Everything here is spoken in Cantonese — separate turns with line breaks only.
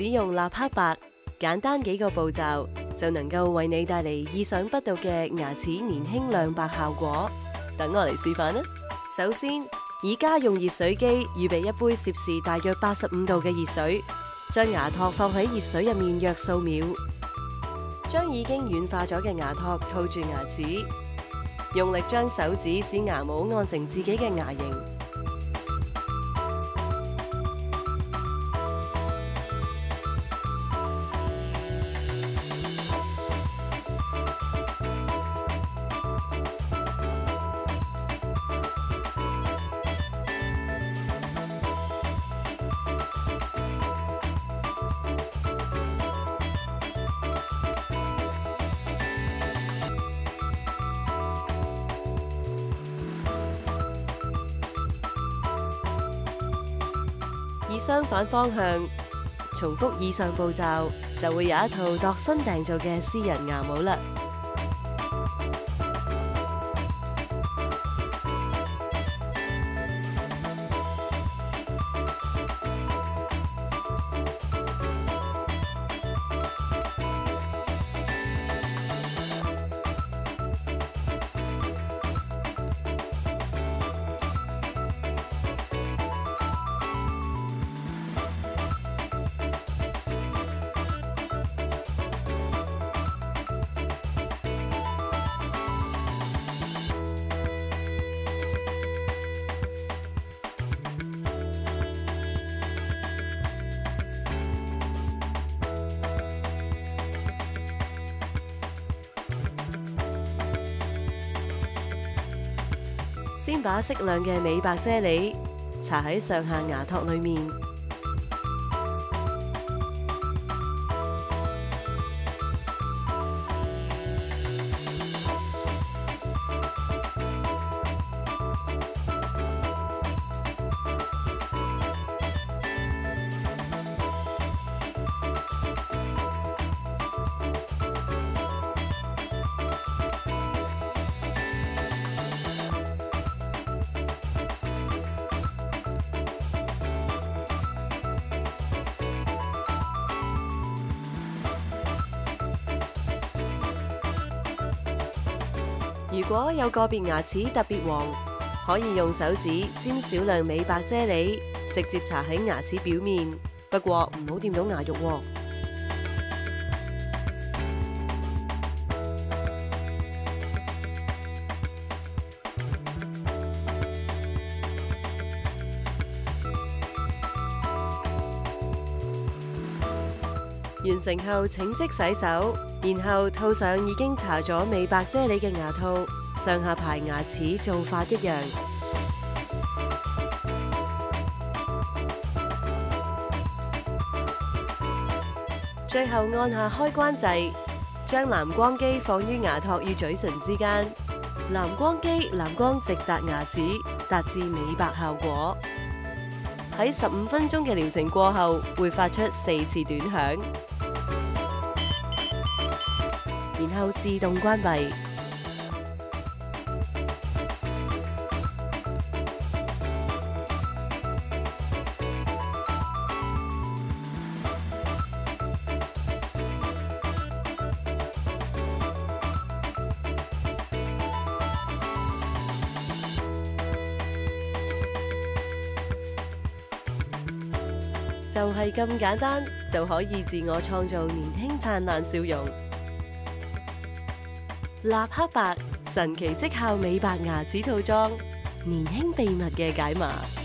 使用立克白，簡單幾個步驟就能夠為你帶嚟意想不到嘅牙齒年輕亮白效果。等我嚟示範啦！首先，以家用熱水機預備一杯攝氏大約85度嘅熱水，將牙托放喺熱水入面約數秒，將已經軟化咗嘅牙托套住牙齒，用力將手指使牙帽按成自己嘅牙形。以相反方向重複以上步驟，就會有一套度身訂造嘅私人牙帽啦。先把適量嘅美白啫喱搽喺上下牙托裏面，如果有個別牙齒特別黃，可以用手指沾少量美白啫喱，直接搽喺牙齒表面。不過唔好掂到牙肉喎。完成後請即洗手，然後套上已經搽咗美白啫喱嘅牙套，上下排牙齒做法一樣。最後按下開關掣，將藍光機放於牙托與嘴唇之間，藍光機藍光直達牙齒，達至美白效果。喺15分鐘嘅療程過後，會發出4次短響，然後自動關閉。就係咁簡單，就可以自我創造年輕燦爛笑容。立克白神奇績效美白牙齒套裝，年輕秘密嘅解碼。